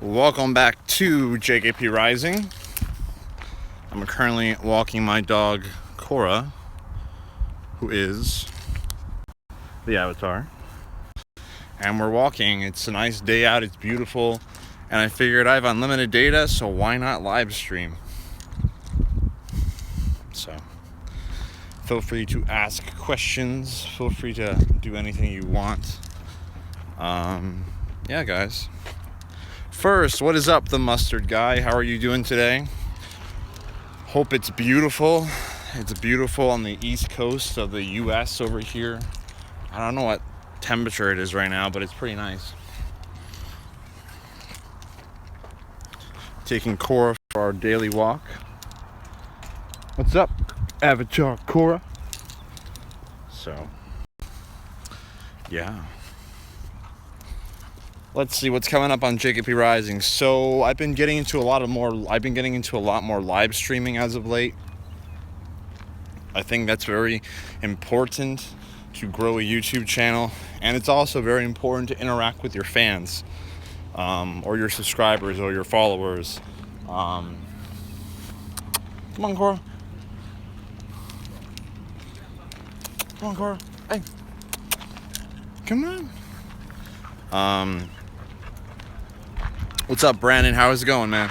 Welcome back to JKPRising. I'm currently walking my dog Cora, who is the avatar. And we're walking. It's a nice day out, it's beautiful. And I figured I have unlimited data, so why not live stream? So feel free to ask questions. Feel free to do anything you want. Yeah, guys. First, what is up, the mustard guy? How are you doing today? Hope it's beautiful. It's beautiful on the east coast of the U.S. over here. I don't know what temperature it is right now, but it's pretty nice. Taking Cora for our daily walk. What's up, Avatar Cora? So, yeah. Let's see what's coming up on JKPRising. So I've been getting into a lot more live streaming as of late. I think that's very important to grow a YouTube channel, and it's also very important to interact with your fans, or your subscribers, or your followers. Come on, Cora. Come on, Cora. Hey. Come on. What's up, Brandon? How is it going, man?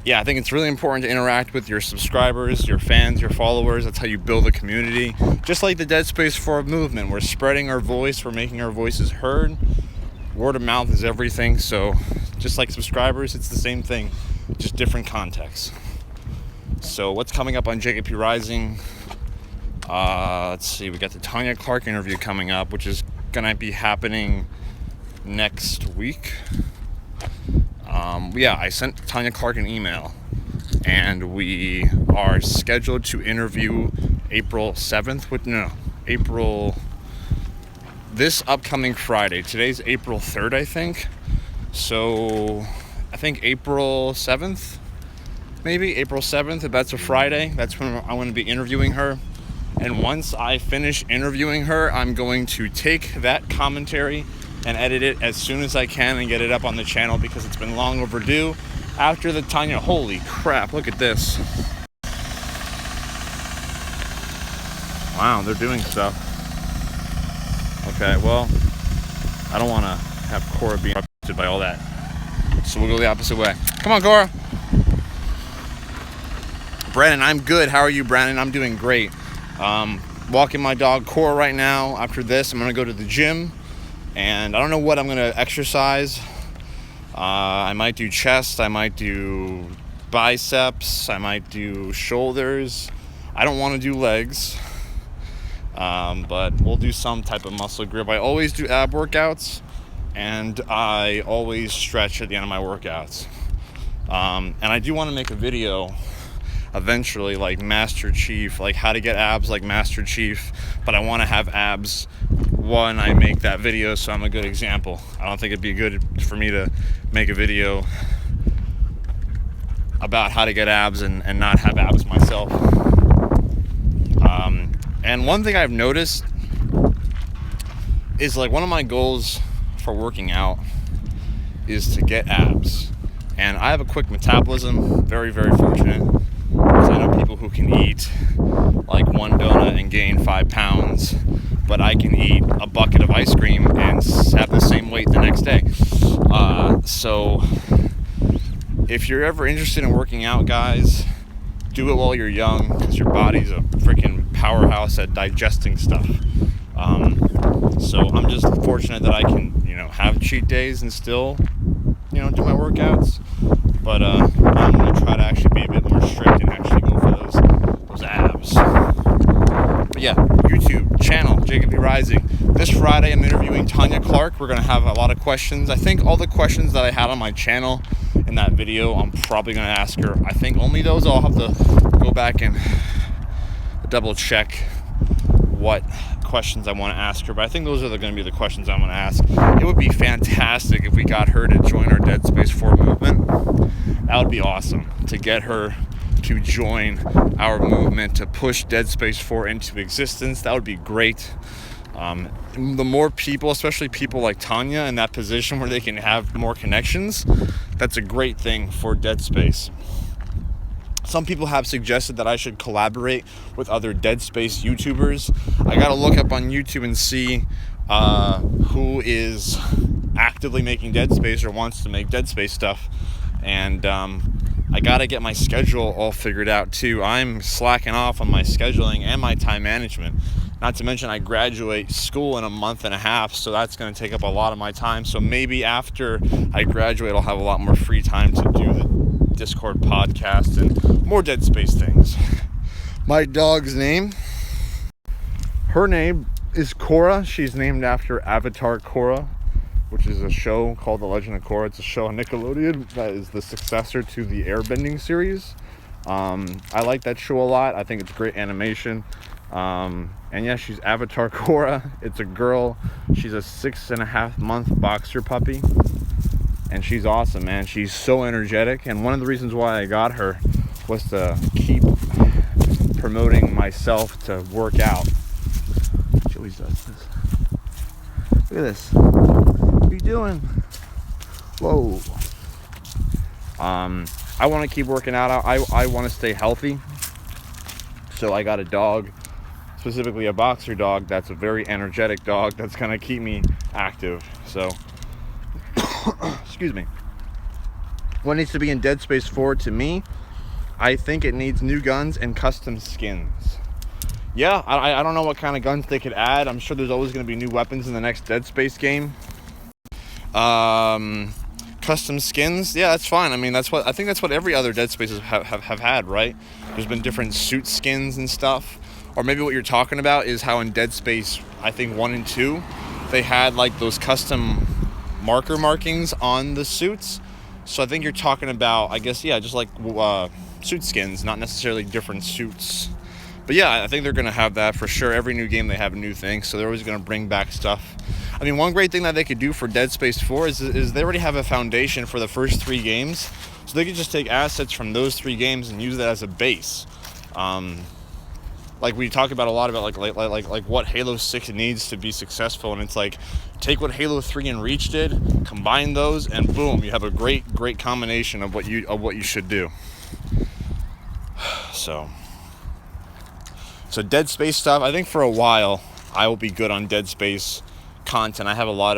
Yeah, I think it's really important to interact with your subscribers, your fans, your followers. That's how you build a community. Just like the Dead Space 4 movement. We're spreading our voice. We're making our voices heard. Word of mouth is everything. So just like subscribers, it's the same thing, just different contexts. So what's coming up on JKPRising? Let's see. We got the Tanya Clark interview coming up, which is going to be happening next week. I sent Tanya Clark an email, and we are scheduled to interview this upcoming Friday. Today's April 3rd, I think. So I think April 7th, maybe April 7th, if that's a Friday, that's when I'm going to be interviewing her. And once I finish interviewing her, I'm going to take that commentary and edit it as soon as I can and get it up on the channel, because it's been long overdue. After the Tanya, holy crap, look at this. Wow, they're doing stuff. Okay, well, I don't want to have Cora be interrupted by all that. So we'll go the opposite way. Come on, Cora. Brandon, I'm good. How are you, Brandon? I'm doing great. Walking my dog Cora right now. After this, I'm going to go to the gym. And I don't know what I'm going to exercise. I might do chest. I might do biceps. I might do shoulders. I don't want to do legs. But we'll do some type of muscle grip. I always do ab workouts. And I always stretch at the end of my workouts. And I do want to make a video eventually, like Master Chief, like how to get abs like Master Chief. But I want to have abs when I make that video, so I'm a good example. I don't think it'd be good for me to make a video about how to get abs and not have abs myself. And one thing I've noticed is, like, one of my goals for working out is to get abs. And I have a quick metabolism, very, very fortunate, because I know people who can eat like one donut and gain 5 pounds, but I can eat a bucket of ice cream and have the same weight the next day. So if you're ever interested in working out, guys, do it while you're young, because your body's a freaking powerhouse at digesting stuff. So I'm just fortunate that I can, have cheat days and still, do my workouts. But I'm going to try to actually be a bit more strict and actually go for those abs. But yeah, YouTube channel, JKPRising. This Friday, I'm interviewing Tanya Clark. We're going to have a lot of questions. I think all the questions that I had on my channel in that video, I'm probably going to ask her. I think only those. I'll have to go back and double check what questions I want to ask her, but I think those are going to be the questions I'm going to ask. It would be fantastic if we got her to join our Dead Space 4 movement. That would be awesome, to get her to join our movement to push Dead Space 4 into existence. That would be great. The more people, especially people like Tanya, in that position where they can have more connections, that's a great thing for Dead Space. Some people have suggested that I should collaborate with other Dead Space YouTubers. I gotta look up on YouTube and see who is actively making Dead Space or wants to make Dead Space stuff. And I gotta get my schedule all figured out too. I'm slacking off on my scheduling and my time management. Not to mention I graduate school in a month and a half, so that's gonna take up a lot of my time. So maybe after I graduate, I'll have a lot more free time to do the Discord podcast and more Dead Space things. My dog's name, her name is Korra. She's named after Avatar Korra, which is a show called The Legend of Korra. It's a show on Nickelodeon that is the successor to the Airbending series. I like that show a lot. I think it's great animation. And yeah, she's Avatar Korra. It's a girl. She's a 6.5-month boxer puppy. And she's awesome, man. She's so energetic. And one of the reasons why I got her was to keep promoting myself to work out. She always does this. Look at this. What are you doing? Whoa. I want to keep working out. I want to stay healthy. So I got a dog, specifically a boxer dog, that's a very energetic dog that's going to keep me active. So excuse me. What needs to be in Dead Space 4 to me? I think it needs new guns and custom skins. Yeah, I don't know what kind of guns they could add. I'm sure there's always going to be new weapons in the next Dead Space game. Custom skins, yeah, that's fine. I mean, I think that's what every other Dead Spaces have had, right? There's been different suit skins and stuff. Or maybe what you're talking about is how in Dead Space, I think 1 and 2, they had like those custom markings on the suits. So I think you're talking about, I guess, yeah, just like suit skins, not necessarily different suits. But yeah, I think they're going to have that for sure. Every new game they have a new thing, so they're always going to bring back stuff. I mean, one great thing that they could do for Dead Space 4 is they already have a foundation for the first 3 games, so they could just take assets from those 3 games and use that as a base. Like we talk about a lot about like what Halo 6 needs to be successful, and it's like take what Halo 3 and Reach did, combine those, and boom, you have a great combination of what you should do. So Dead Space stuff, I think for a while I will be good on Dead Space content. I have a lot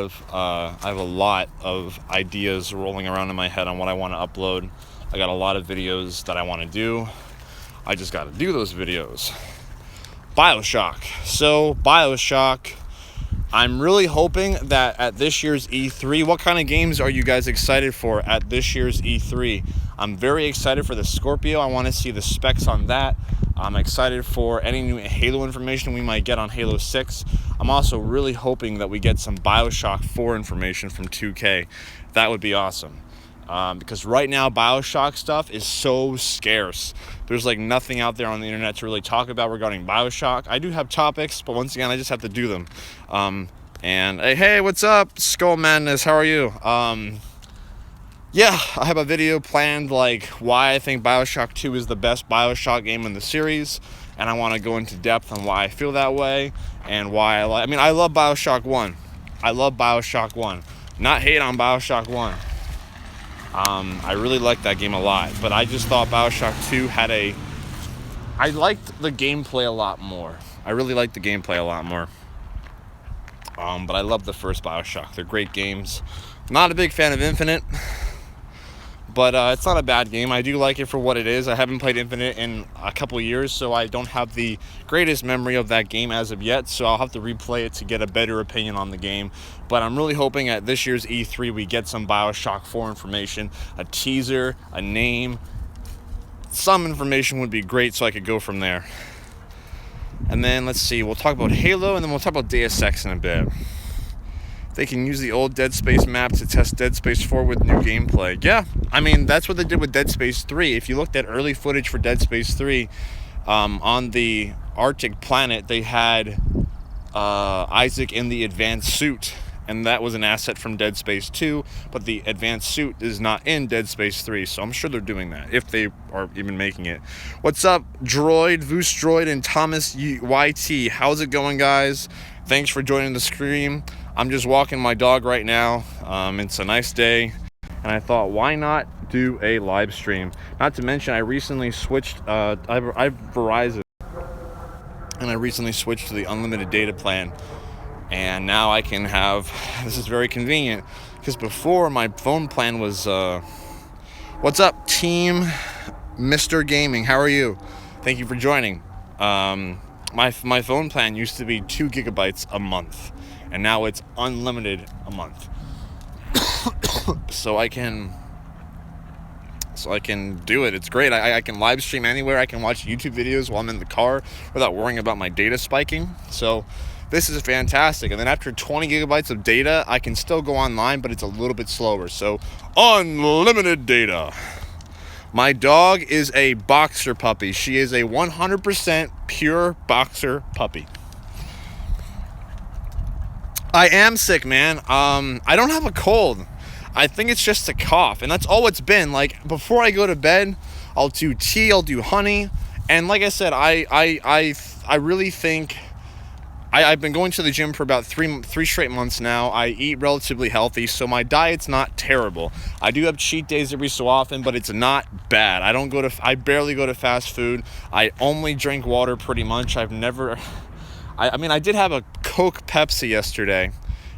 of ideas rolling around in my head on what I want to upload. I got a lot of videos that I want to do. I just got to do those videos. BioShock. So BioShock, I'm really hoping that at this year's E3, what kind of games are you guys excited for at this year's E3? I'm very excited for the Scorpio. I want to see the specs on that. I'm excited for any new Halo information we might get on Halo 6. I'm also really hoping that we get some BioShock 4 information from 2K. That would be awesome. Because right now BioShock stuff is so scarce. There's like nothing out there on the internet to really talk about regarding BioShock. I do have topics, but once again I just have to do them. And hey, what's up, Skull Madness? How are you? Yeah, I have a video planned like why I think BioShock 2 is the best BioShock game in the series, and I want to go into depth on why I feel that way and why I love BioShock 1. I love BioShock 1. Not hate on BioShock 1. I really liked that game a lot, but I just thought BioShock 2 I liked the gameplay a lot more. I really liked the gameplay a lot more. But I love the first BioShock. They're great games. Not a big fan of Infinite, but it's not a bad game. I do like it for what it is. I haven't played Infinite in a couple years, so I don't have the greatest memory of that game as of yet, so I'll have to replay it to get a better opinion on the game. But I'm really hoping at this year's E3 we get some BioShock 4 information, a teaser, a name. Some information would be great so I could go from there. And then, let's see, we'll talk about Halo, and then we'll talk about Deus Ex in a bit. They can use the old Dead Space map to test Dead Space 4 with new gameplay. Yeah, I mean, that's what they did with Dead Space 3. If you looked at early footage for Dead Space 3, on the Arctic planet, they had Isaac in the advanced suit, and that was an asset from Dead Space 2, but the advanced suit is not in Dead Space 3, so I'm sure they're doing that, if they are even making it. What's up, Droid, Voos Droid, and Thomas YT? How's it going, guys? Thanks for joining the stream. I'm just walking my dog right now. It's a nice day. and I thought, why not do a live stream? Not to mention, I recently switched. I've Verizon, and I recently switched to the unlimited data plan, and now I can have. This is very convenient because before my phone plan was. What's up, team? Mr. Gaming, how are you? Thank you for joining. My phone plan used to be 2 gigabytes a month, and now it's unlimited a month. so I can do it. It's great. I can live stream anywhere. I can watch YouTube videos while I'm in the car without worrying about my data spiking. So this is fantastic. And then after 20 gigabytes of data, I can still go online, but it's a little bit slower. So unlimited data. My dog is a boxer puppy. She is a 100% pure boxer puppy. I am sick, man. I don't have a cold. I think it's just a cough, and that's all it's been. Like, before I go to bed, I'll do tea, I'll do honey, and like I said, I really think I've been going to the gym for about three straight months now. I eat relatively healthy, so my diet's not terrible. I do have cheat days every so often, but it's not bad. I barely go to fast food. I only drink water pretty much. I mean, I did have a Coke Pepsi yesterday,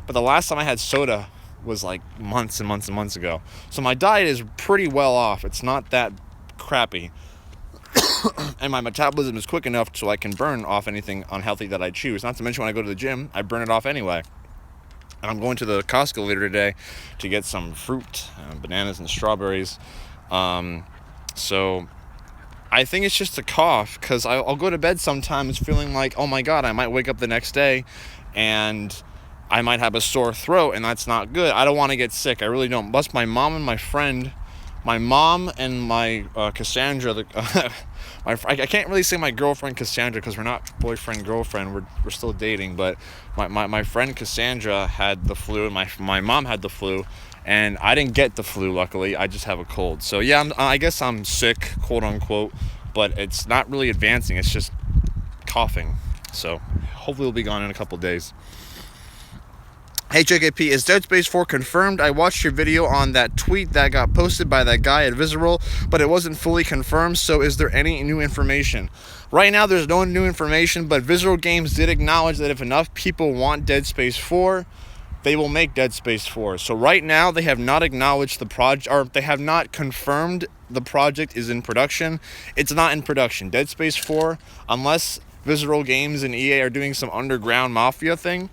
but the last time I had soda was like months and months and months ago. So my diet is pretty well off. It's not that crappy. And my metabolism is quick enough so I can burn off anything unhealthy that I choose. Not to mention when I go to the gym, I burn it off anyway. And I'm going to the Costco later today to get some fruit, bananas and strawberries. So I think it's just a cough, because I'll go to bed sometimes feeling like, oh my God, I might wake up the next day and I might have a sore throat, and that's not good. I don't want to get sick. I really don't. Plus, my mom and my friend, my mom and my Cassandra, I can't really say my girlfriend Cassandra because we're not boyfriend girlfriend. We're still dating. But my friend Cassandra had the flu, and my mom had the flu, and I didn't get the flu. Luckily, I just have a cold. So yeah, I guess I'm sick, quote unquote, but it's not really advancing. It's just coughing. So hopefully it'll be gone in a couple days. Hey JKP, is Dead Space 4 confirmed? I watched your video on that tweet that got posted by that guy at Visceral, but it wasn't fully confirmed, so is there any new information? Right now there's no new information, but Visceral Games did acknowledge that if enough people want Dead Space 4, they will make Dead Space 4. So right now they have not acknowledged the project, or they have not confirmed the project is in production. It's not in production. Dead Space 4, unless Visceral Games and EA are doing some underground mafia thing,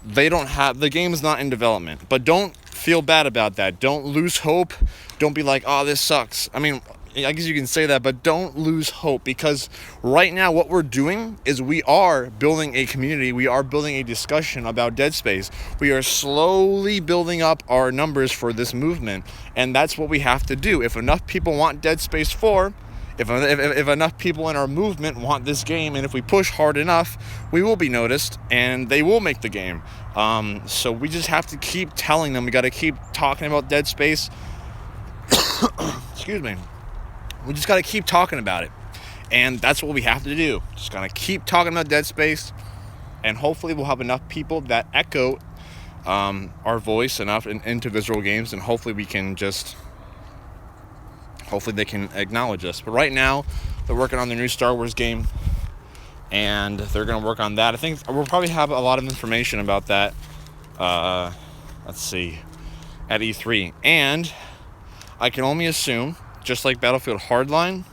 the game is not in development. But don't feel bad about that. Don't lose hope. Don't be like, oh, this sucks. I mean, I guess you can say that, but don't lose hope, because right now what we're doing is we are building a community. We are building a discussion about Dead Space. We are slowly building up our numbers for this movement, and that's what we have to do. If enough people want Dead Space 4, if enough people in our movement want this game, and if we push hard enough, we will be noticed, and they will make the game. So we just have to keep telling them. We got to keep talking about Dead Space. Excuse me. We just got to keep talking about it, and that's what we have to do. Just got to keep talking about Dead Space, and hopefully we'll have enough people that echo our voice enough into Visceral Games, and hopefully we can just... hopefully they can acknowledge us. But right now, they're working on their new Star Wars game, and they're going to work on that. I think we'll probably have a lot of information about that, let's see, at E3. And I can only assume, just like Battlefield Hardline,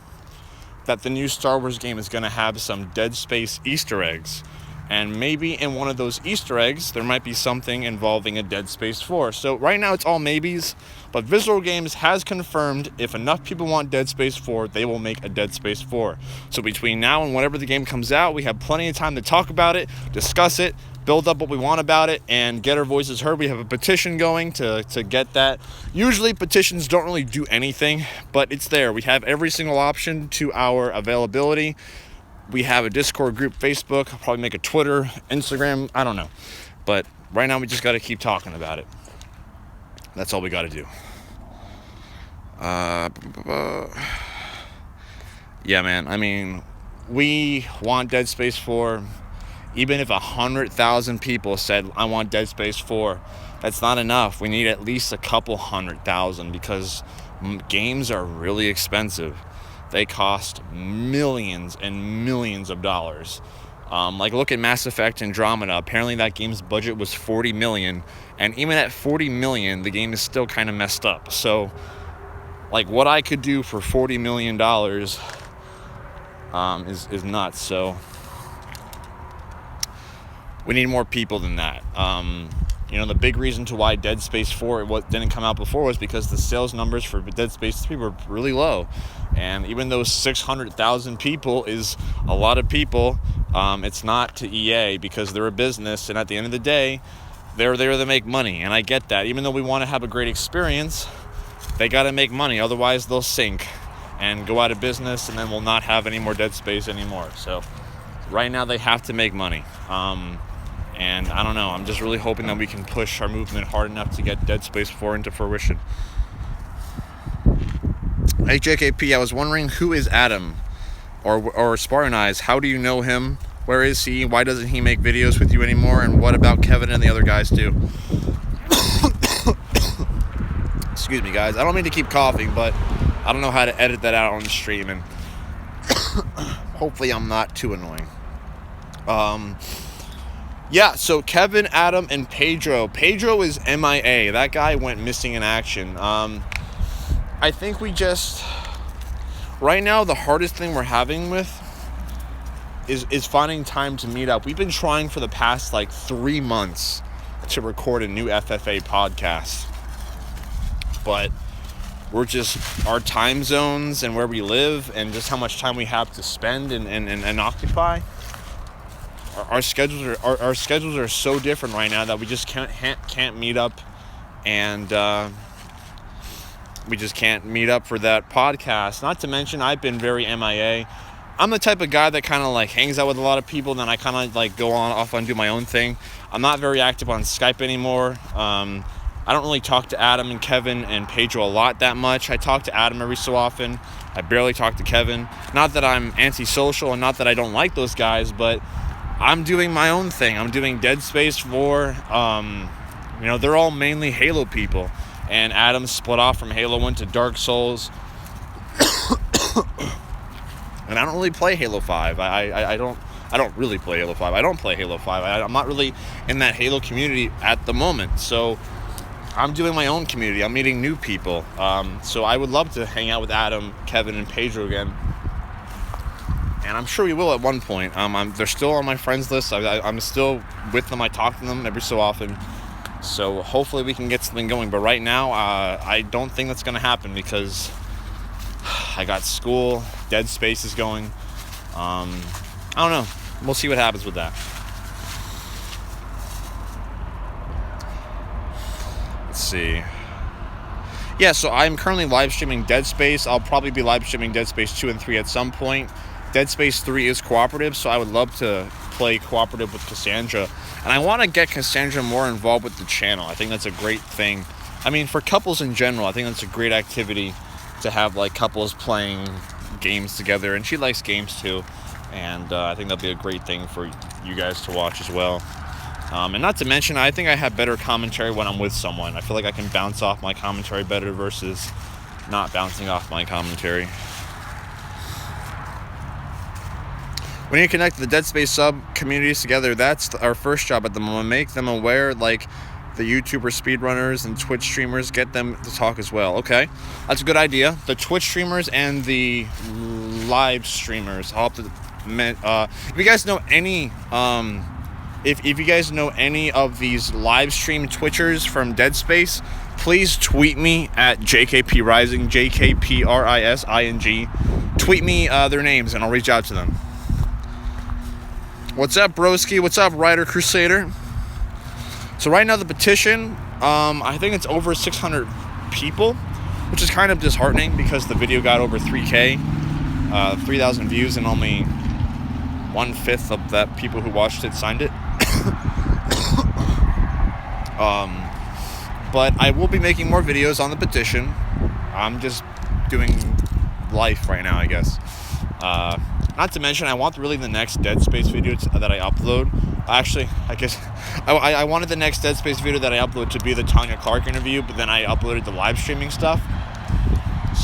that the new Star Wars game is going to have some Dead Space Easter eggs. And maybe in one of those Easter eggs, there might be something involving a Dead Space 4. So right now it's all maybes, but Visceral Games has confirmed if enough people want Dead Space 4, they will make a Dead Space 4. So between now and whenever the game comes out, we have plenty of time to talk about it, discuss it, build up what we want about it, and get our voices heard. We have a petition going to get that. Usually petitions don't really do anything, but it's there. We have every single option to our availability. We have a Discord group, Facebook. I'll probably make a Twitter, Instagram. I don't know. But right now we just got to keep talking about it. That's all we got to do. Yeah, man. I mean, we want Dead Space 4. Even if 100,000 people said, I want Dead Space 4, that's not enough. We need at least a couple 100,000 because games are really expensive. They cost millions and millions of dollars. Like, look at Mass Effect Andromeda. Apparently that game's budget was $40 million. And even at $40 million, the game is still kind of messed up. So, like, what I could do for $40 million is nuts. So we need more people than that. The big reason to why Dead Space 4 didn't come out before was because the sales numbers for Dead Space 3 were really low. And even though 600,000 people is a lot of people, it's not to EA because they're a business. And at the end of the day, they're there to make money. And I get that. Even though we want to have a great experience, they got to make money. Otherwise, they'll sink and go out of business, and then we'll not have any more Dead Space anymore. So right now, they have to make money. And I don't know, I'm just really hoping that we can push our movement hard enough to get Dead Space 4 into fruition. Hey JKP, I was wondering, who is Adam? Or Spartan Eyes, how do you know him? Where is he? Why doesn't he make videos with you anymore? And what about Kevin and the other guys too? Excuse me guys, I don't mean to keep coughing, but I don't know how to edit that out on the stream, and hopefully I'm not too annoying. Yeah, so Kevin, Adam, and Pedro. Pedro is MIA. That guy went missing in action. I think right now, the hardest thing we're having with is finding time to meet up. We've been trying for the past, 3 months to record a new FFA podcast. But our time zones and where we live and just how much time we have to spend and occupy, our schedules are so different right now that we just can't meet up, and we just can't meet up for that podcast. Not to mention, I've been very MIA. I'm the type of guy that kind of hangs out with a lot of people, and then I kind of go off and do my own thing. I'm not very active on Skype anymore. I don't really talk to Adam and Kevin and Pedro a lot that much. I talk to Adam every so often. I barely talk to Kevin. Not that I'm antisocial and not that I don't like those guys, but I'm doing my own thing. I'm doing Dead Space 4. They're all mainly Halo people. And Adam split off from Halo, went to Dark Souls. And I don't really play Halo 5. I don't really play Halo 5. I don't play Halo 5. I'm not really in that Halo community at the moment. So I'm doing my own community. I'm meeting new people. So I would love to hang out with Adam, Kevin, and Pedro again. And I'm sure we will at one point. They're still on my friends list. I'm still with them. I talk to them every so often. So hopefully we can get something going. But right now, I don't think that's going to happen because I got school. Dead Space is going. I don't know. We'll see what happens with that. Let's see. Yeah, so I'm currently live streaming Dead Space. I'll probably be live streaming Dead Space 2 and 3 at some point. Dead Space 3 is cooperative, so I would love to play cooperative with Cassandra. And I want to get Cassandra more involved with the channel. I think that's a great thing. I mean, for couples in general, I think that's a great activity to have, couples playing games together. And she likes games, too. And I think that'll be a great thing for you guys to watch as well. And not to mention, I think I have better commentary when I'm with someone. I feel like I can bounce off my commentary better versus not bouncing off my commentary. We need to connect the Dead Space sub communities together. That's our first job at the moment. Make them aware, the YouTuber speedrunners and Twitch streamers, get them to talk as well. Okay, that's a good idea. The Twitch streamers and the live streamers. I'll have to, if you guys know any, if you guys know any of these live stream Twitchers from Dead Space, please tweet me at JKPRising, JKPRising. Tweet me their names and I'll reach out to them. What's up, broski? What's up, Rider Crusader? So right now the petition, I think it's over 600 people, which is kind of disheartening because the video got over 3K, 3,000 views, and only 1/5 of that people who watched it signed it. But I will be making more videos on the petition. I'm just doing life right now, I guess. Not to mention, I want really the next Dead Space video that I upload. Actually, I guess I wanted the next Dead Space video that I upload to be the Tanya Clark interview, but then I uploaded the live streaming stuff.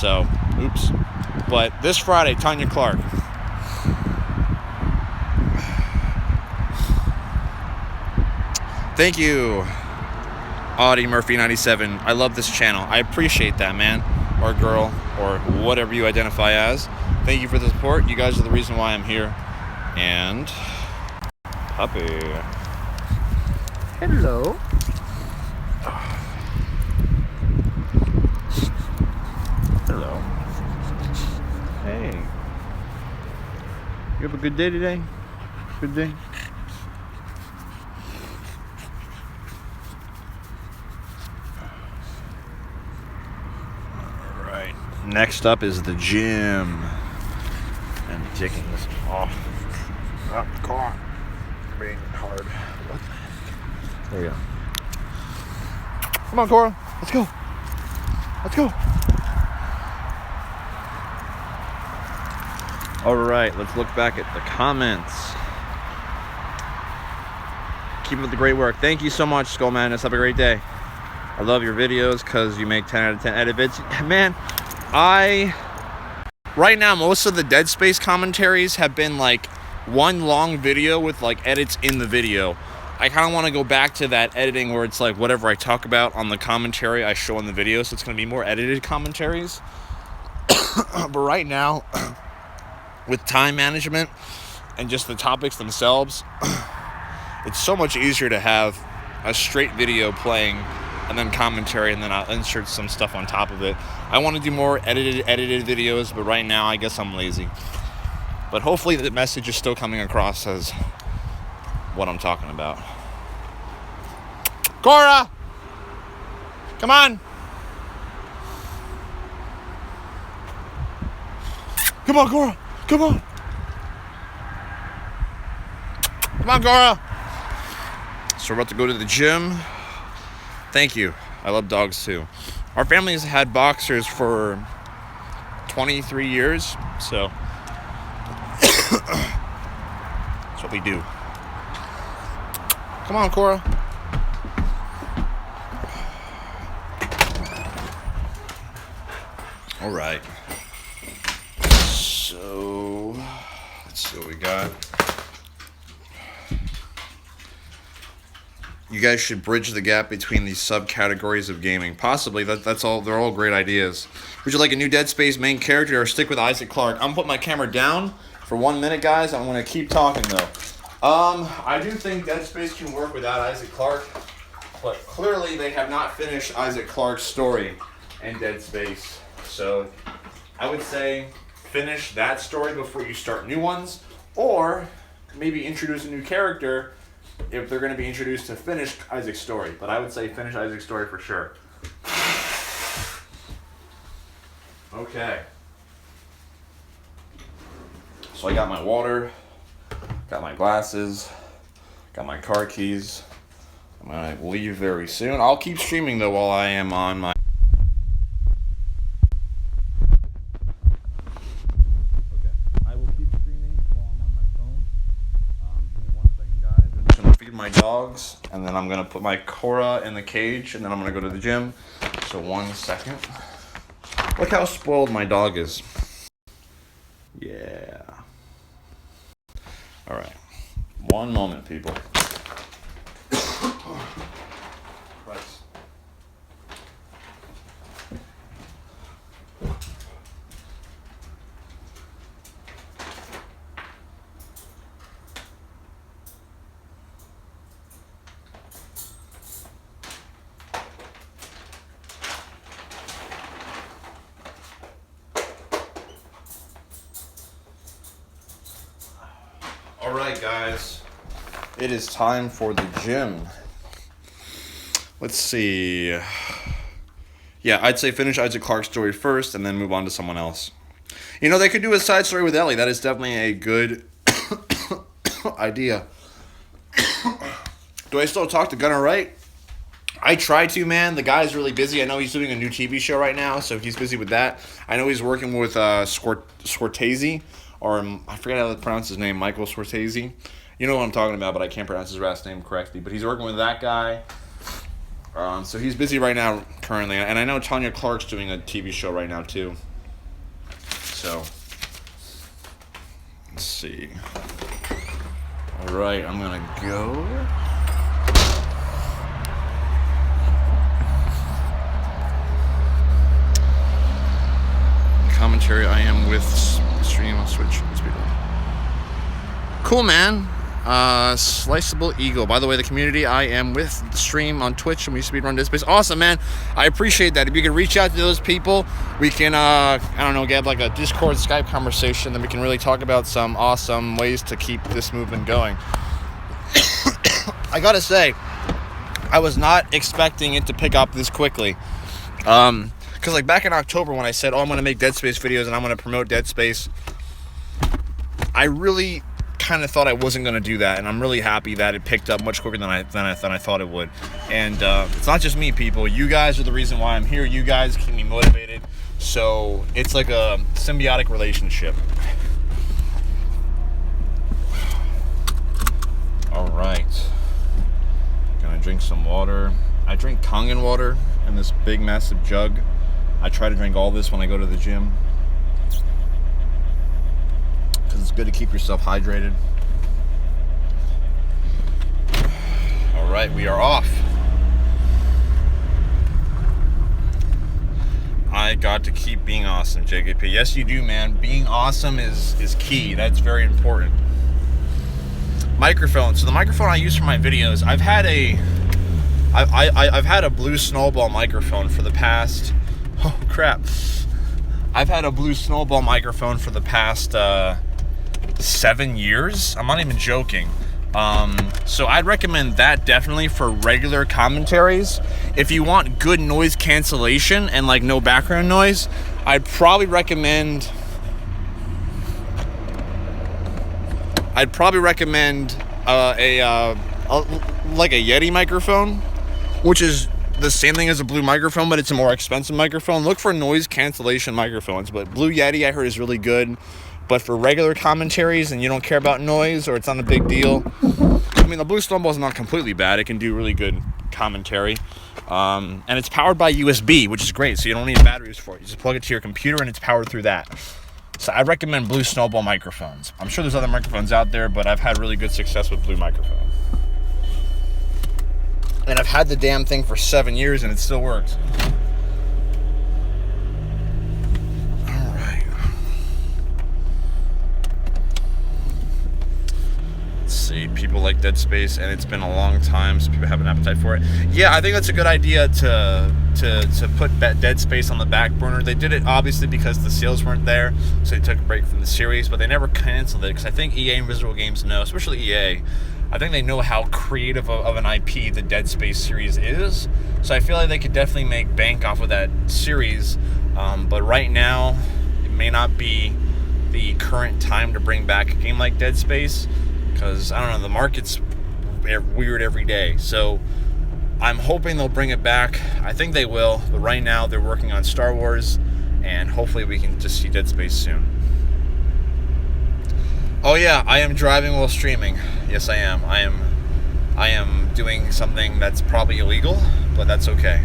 So, oops. But this Friday, Tanya Clark. Thank you, Audie Murphy 97. I love this channel. I appreciate that, man, or girl, or whatever you identify as. Thank you for the support. You guys are the reason why I'm here. And puppy. Hello. Hello. Hey. You have a good day today? Good day? Alright. Next up is the gym. I'm taking this off. Oh, God. Being hard. What the heck? There you go. Come on, Cora. Let's go. Let's go. Alright, let's look back at the comments. Keep up the great work. Thank you so much, Skull Madness. Have a great day. I love your videos because you make 10 out of 10 edit vids. Man, right now, most of the Dead Space commentaries have been like one long video with like edits in the video. I kind of want to go back to that editing where it's like whatever I talk about on the commentary I show in the video, so it's going to be more edited commentaries. But right now, with time management and just the topics themselves, it's so much easier to have a straight video playing and then commentary, and then I'll insert some stuff on top of it. I want to do more edited videos, but right now I guess I'm lazy. But hopefully the message is still coming across as what I'm talking about. Cora! Come on! Come on, Cora! Come on! Come on, Cora! So we're about to go to the gym. Thank you. I love dogs too. Our family has had boxers for 23 years, so that's what we do. Come on, Cora. All right. So let's see what we got. You guys should bridge the gap between these subcategories of gaming. Possibly. That's all. They're all great ideas. Would you like a new Dead Space main character or stick with Isaac Clarke? I'm gonna put my camera down for 1 minute, guys. I'm gonna keep talking though. I do think Dead Space can work without Isaac Clarke, but clearly they have not finished Isaac Clarke's story in Dead Space. So I would say finish that story before you start new ones, or maybe introduce a new character if they're going to be introduced to finish Isaac's story. But I would say finish Isaac's story for sure. Okay. So I got my water, got my glasses, got my car keys. I'm going to leave very soon. I'll keep streaming though while I am on my... my dogs, and then I'm gonna put my Cora in the cage, and then I'm gonna go to the gym. So 1 second. Look how spoiled my dog is. Yeah. All right. 1 moment, people. Christ. Alright guys, it is time for the gym. Let's see. Yeah, I'd say finish Isaac Clarke's story first and then move on to someone else. You know, they could do a side story with Ellie. That is definitely a good idea. Do I still talk to Gunnar Wright? I try to, man. The guy's really busy. I know he's doing a new TV show right now, so he's busy with that. I know he's working with Scorsese or I forget how to pronounce his name, Michael Scorsese. You know what I'm talking about, but I can't pronounce his last name correctly. But he's working with that guy. So he's busy right now currently. And I know Tanya Clark's doing a TV show right now too. So, let's see. Alright, I'm going to go. Commentary, I am with stream on Switch. Cool, man. Sliceable Eagle. By the way, the community, I am with the stream on Twitch and we speedrun Dead Space. Awesome, man. I appreciate that. If you can reach out to those people, we can, I don't know, get like a Discord, Skype conversation, then we can really talk about some awesome ways to keep this movement going. I gotta say, I was not expecting it to pick up this quickly. Because like back in October when I said, I'm going to make Dead Space videos and I'm going to promote Dead Space, I really kind of thought I wasn't going to do that, and I'm really happy that it picked up much quicker than I thought it would. And it's not just me, people. You guys are the reason why I'm here. You guys keep me motivated. So it's like a symbiotic relationship. All right. Gonna drink some water. I drink Kangen water in this big, massive jug. I try to drink all this when I go to the gym, because it's good to keep yourself hydrated. All right, we are off. I got to keep being awesome, JKP. Yes, you do, man. Being awesome is key. That's very important. Microphone. So the microphone I use for my videos, I've had a Blue Snowball microphone for the past... Oh, crap. I've had a Blue Snowball microphone for the past 7 years. I'm not even joking. So I'd recommend that definitely for regular commentaries. If you want good noise cancellation and like no background noise, I'd probably recommend a Yeti microphone, which is the same thing as a Blue microphone, but it's a more expensive microphone. Look for noise cancellation microphones, but Blue Yeti I heard is really good. But for regular commentaries and you don't care about noise or it's not a big deal, I mean, the Blue Snowball is not completely bad. It can do really good commentary. And it's powered by USB, which is great, so you don't need batteries for it. You just plug it to your computer and it's powered through that. So I recommend Blue Snowball microphones. I'm sure there's other microphones out there, but I've had really good success with Blue microphone. And I've had the damn thing for 7 years and it still works. Alright. Let's see. People like Dead Space and it's been a long time, so people have an appetite for it. Yeah, I think that's a good idea to put Dead Space on the back burner. They did it obviously because the sales weren't there, so they took a break from the series, but they never canceled it because I think EA and Visual Games know, especially EA, I think they know how creative of an IP the Dead Space series is. So I feel like they could definitely make bank off of that series. But right now, it may not be the current time to bring back a game like Dead Space. Because, I don't know, the market's weird every day. So I'm hoping they'll bring it back. I think they will. But right now, they're working on Star Wars. And hopefully we can just see Dead Space soon. Oh yeah, I am driving while streaming. Yes, I am. I am doing something that's probably illegal, but that's okay.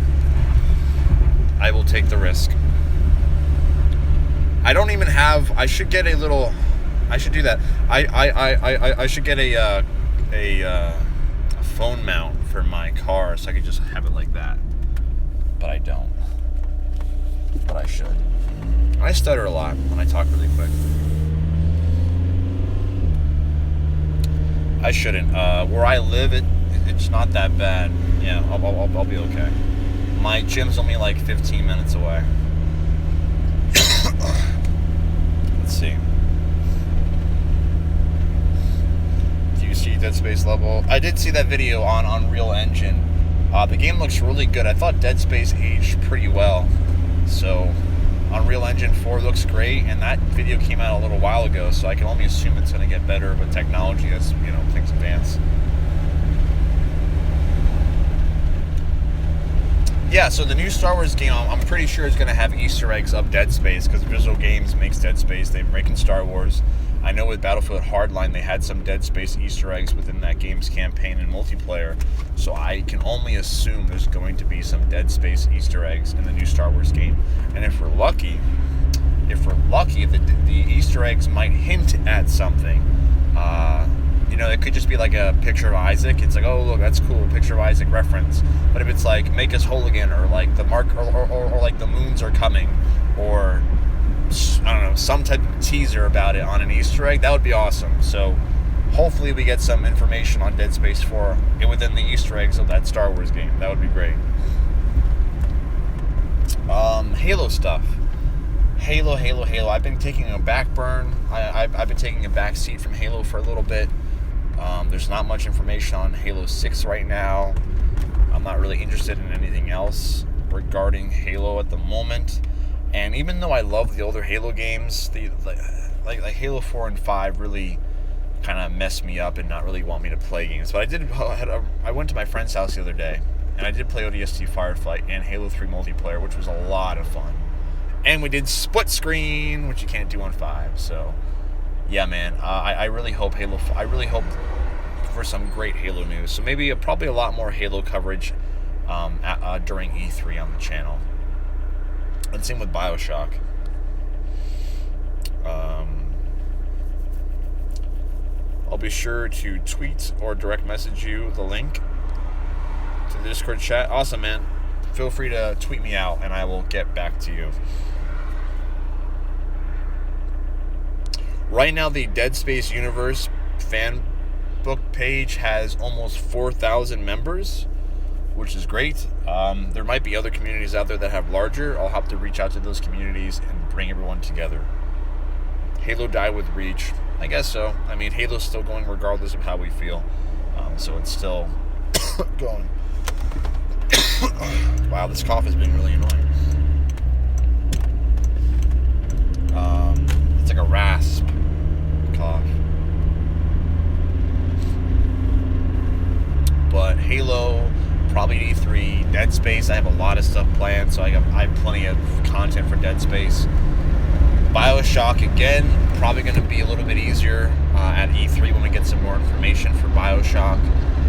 I will take the risk. I don't even have. I should get a little. I should do that. I should get a phone mount for my car so I could just have it like that. But I don't. But I should. I stutter a lot when I talk really quick. I shouldn't. Where I live, it's not that bad. Yeah, I'll be okay. My gym's only like 15 minutes away. Let's see. Do you see Dead Space level? I did see that video on Unreal Engine. The game looks really good. I thought Dead Space aged pretty well. So, Unreal Engine 4 looks great, and that video came out a little while ago, so I can only assume it's going to get better with technology as, things advance. Yeah, so the new Star Wars game, I'm pretty sure is going to have Easter eggs of Dead Space, because Visual Games makes Dead Space. They're making Star Wars. I know with Battlefield Hardline, they had some Dead Space Easter eggs within that game's campaign and multiplayer, so I can only assume there's going to be some Dead Space Easter eggs in the new Star Wars game. And if we're lucky, the Easter eggs might hint at something. It could just be like a picture of Isaac. It's like, oh, look, that's cool, picture of Isaac reference. But if it's like, make us whole again, or like the mark, or like the moons are coming, or I don't know, some type of teaser about it on an Easter egg, that would be awesome. So hopefully we get some information on Dead Space 4 within the Easter eggs of that Star Wars game. That would be great. Halo stuff. Halo. I've been taking a back burn. I've been taking a back seat from Halo for a little bit. There's not much information on Halo 6 right now. I'm not really interested in anything else regarding Halo at the moment. And even though I love the older Halo games, like Halo 4 and 5 really kind of messed me up and not really want me to play games. But I went to my friend's house the other day, and I did play ODST Firefight and Halo 3 multiplayer, which was a lot of fun. And we did split screen, which you can't do on 5. So, yeah, man, I really hope I really hope for some great Halo news. So maybe probably a lot more Halo coverage during E3 on the channel. And same with BioShock. I'll be sure to tweet or direct message you the link to the Discord chat. Awesome, man. Feel free to tweet me out, and I will get back to you. Right now, the Dead Space Universe fan book page has almost 4,000 members, which is great. There might be other communities out there that have larger. I'll have to reach out to those communities and bring everyone together. Halo died with Reach. I guess so. I mean, Halo's still going regardless of how we feel. So it's still going. Wow, this cough has been really annoying. It's like a rasp cough. But Halo, probably E3, Dead Space, I have a lot of stuff planned, so I have plenty of content for Dead Space. BioShock, again, probably going to be a little bit easier at E3 when we get some more information for BioShock,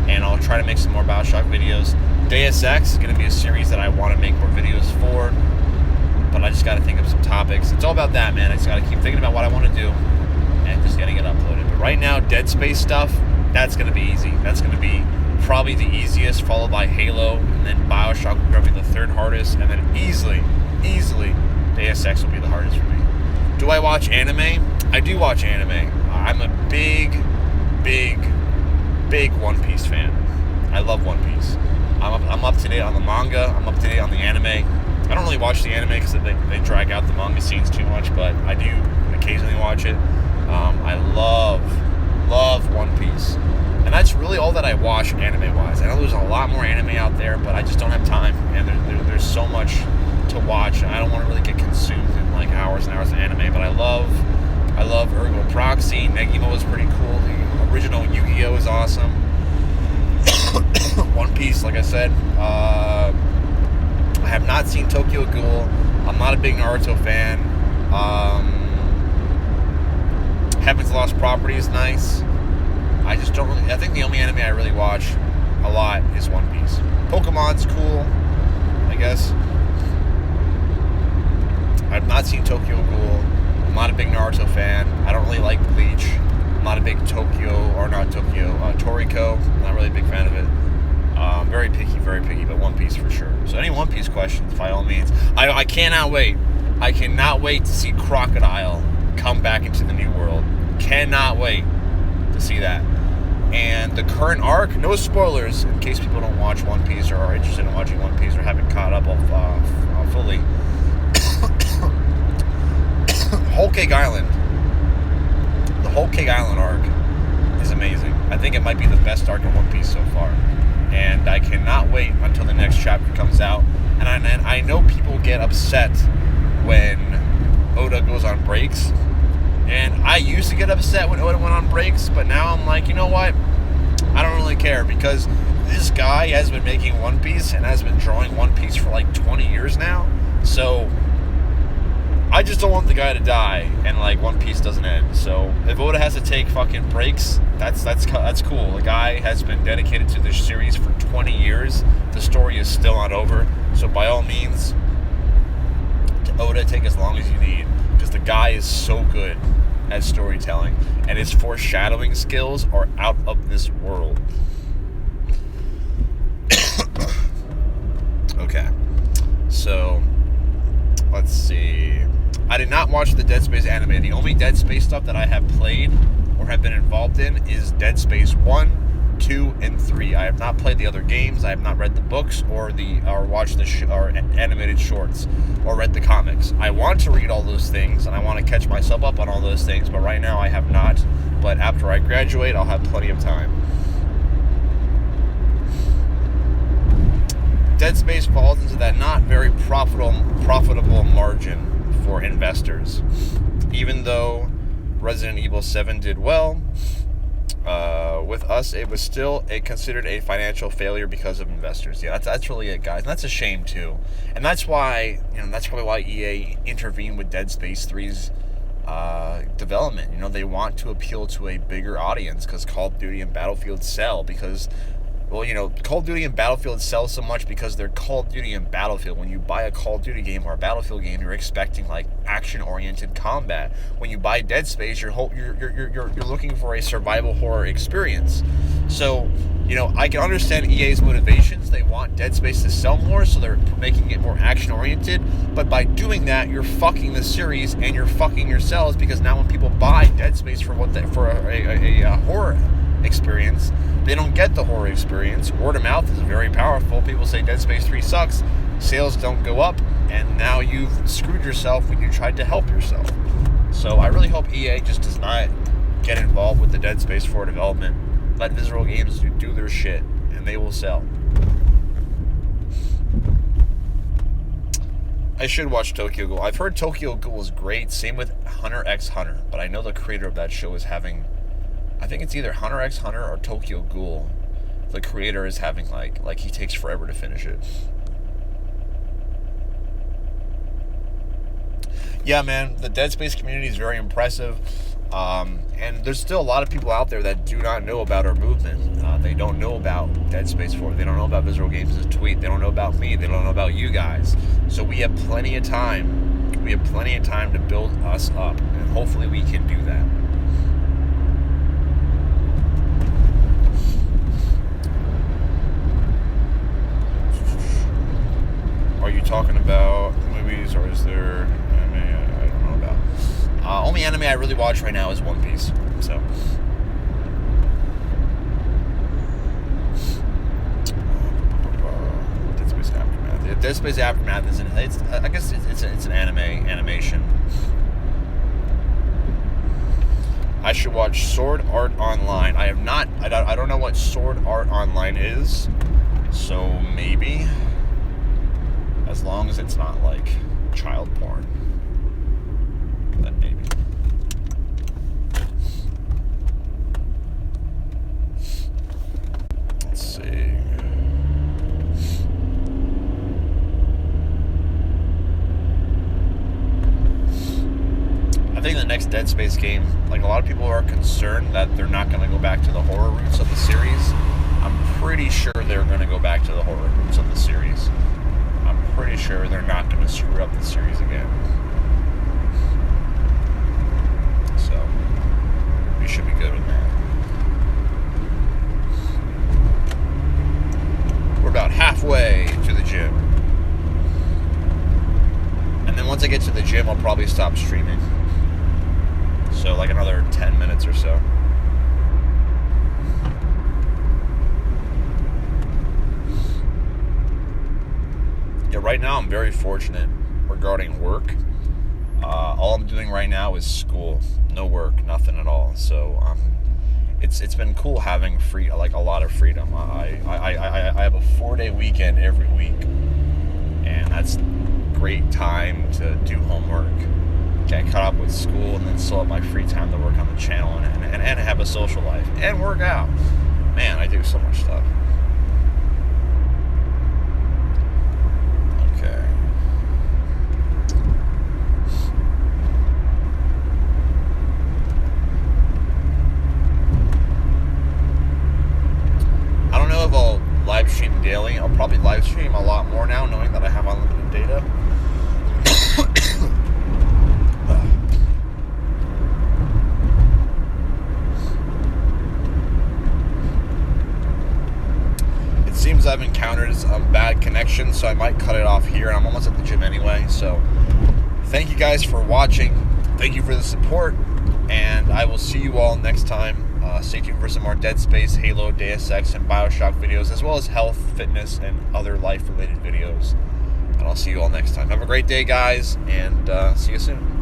and I'll try to make some more BioShock videos. Deus Ex is going to be a series that I want to make more videos for, but I just got to think of some topics. It's all about that, man. I just got to keep thinking about what I want to do and just getting it uploaded. But right now, Dead Space stuff, that's going to be easy. That's going to be probably the easiest, followed by Halo, and then BioShock will probably be the third hardest, and then easily, Deus Ex will be the hardest for me. Do I watch anime? I do watch anime. I'm a big One Piece fan. I love One Piece. I'm up to date on the manga. I'm up to date on the anime. I don't really watch the anime because they drag out the manga scenes too much, but I do occasionally watch it. I love One Piece. And that's really all that I watch anime-wise. I know there's a lot more anime out there, but I just don't have time. And there's so much to watch. And I don't want to really get consumed in like hours and hours of anime. But I love Ergo Proxy. Negimo is pretty cool. The original Yu-Gi-Oh is awesome. One Piece, like I said. I have not seen Tokyo Ghoul. I'm not a big Naruto fan. Heaven's Lost Property is nice. I just don't really... I think the only anime I really watch a lot is One Piece. Pokemon's cool, I guess. I've not seen Tokyo Ghoul. I'm not a big Naruto fan. I don't really like Bleach. I'm not a big Toriko. Not really a big fan of it. Very picky, but One Piece for sure. So any One Piece questions, by all means. I cannot wait. I cannot wait to see Crocodile come back into the New World. Cannot wait to see that. And the current arc, no spoilers in case people don't watch One Piece or are interested in watching One Piece or haven't caught up fully. Whole Cake Island. The Whole Cake Island arc is amazing. I think it might be the best arc in One Piece so far. And I cannot wait until the next chapter comes out. And I know people get upset when Oda goes on breaks. And I used to get upset when Oda went on breaks, but now I'm like, you know what? I don't really care, because this guy has been making One Piece and has been drawing One Piece for like 20 years now. So I just don't want the guy to die and like One Piece doesn't end. So if Oda has to take fucking breaks, that's cool. The guy has been dedicated to this series for 20 years. The story is still not over. So by all means, Oda, take as long as you need, because the guy is so good at storytelling and his foreshadowing skills are out of this world. Okay, so let's see. I did not watch the Dead Space anime. The only Dead Space stuff that I have played or have been involved in is Dead Space 1, 2, and 3. I have not played the other games. I have not read the books or watched or animated shorts or read the comics. I want to read all those things and I want to catch myself up on all those things, but right now I have not. But after I graduate, I'll have plenty of time. Dead Space falls into that not very profitable margin for investors. Even though Resident Evil 7 did well, with us, it was still considered a financial failure because of investors. Yeah, that's really it, guys. And that's a shame too. And that's why, that's probably why EA intervened with Dead Space 3's development. They want to appeal to a bigger audience because Call of Duty and Battlefield sell because, well, Call of Duty and Battlefield sell so much because they're Call of Duty and Battlefield. When you buy a Call of Duty game or a Battlefield game, you're expecting like action-oriented combat. When you buy Dead Space, you're looking for a survival horror experience. So, I can understand EA's motivations. They want Dead Space to sell more, so they're making it more action-oriented. But by doing that, you're fucking the series and you're fucking yourselves, because now when people buy Dead Space for a horror experience, they don't get the horror experience. Word of mouth is very powerful. People say Dead Space 3 sucks, sales don't go up, and now you've screwed yourself when you tried to help yourself. So I really hope EA just does not get involved with the Dead Space 4 development. Let Visceral Games do their shit, and they will sell. I should watch Tokyo Ghoul. I've heard Tokyo Ghoul is great. Same with Hunter x Hunter, but I know the creator of that show is having, I think it's either Hunter x Hunter or Tokyo Ghoul. The creator is having like he takes forever to finish it. Yeah, man, the Dead Space community is very impressive. And there's still a lot of people out there that do not know about our movement. They don't know about Dead Space 4. They don't know about Visceral Games' tweet. They don't know about me. They don't know about you guys. So we have plenty of time. We have plenty of time to build us up. And hopefully we can do that. Are you talking about movies, or is there anime I don't know about? Only anime I really watch right now is One Piece. So, Dead Space Aftermath. Yeah, Dead Space Aftermath is it's an animation. I should watch Sword Art Online. I have not. I don't know what Sword Art Online is. So maybe. As long as it's not like child porn, then maybe. Let's see. I think the next Dead Space game, like a lot of people are concerned that they're not going to go back to the horror roots of the series. I'm pretty sure they're going to go back to the horror roots of the series. I'm pretty sure they're not going to screw up the series again. So, we should be good with that. We're about halfway to the gym. And then once I get to the gym, I'll probably stop streaming. So, like another 10 minutes or so. Yeah, right now I'm very fortunate regarding work. All I'm doing right now is school, no work, nothing at all. So it's been cool having a lot of freedom. I have a 4-day weekend every week, and that's great time to do homework, get caught up with school, and then still have my free time to work on the channel and have a social life and work out. Man, I do so much stuff. I've encountered some bad connection, so I might cut it off here. I'm almost at the gym anyway, so thank you guys for watching. Thank you for the support, and I will see you all next time. Stay tuned for some more Dead Space, Halo, Deus Ex, and Bioshock videos, as well as health, fitness, and other life-related videos. And I'll see you all next time. Have a great day, guys, and see you soon.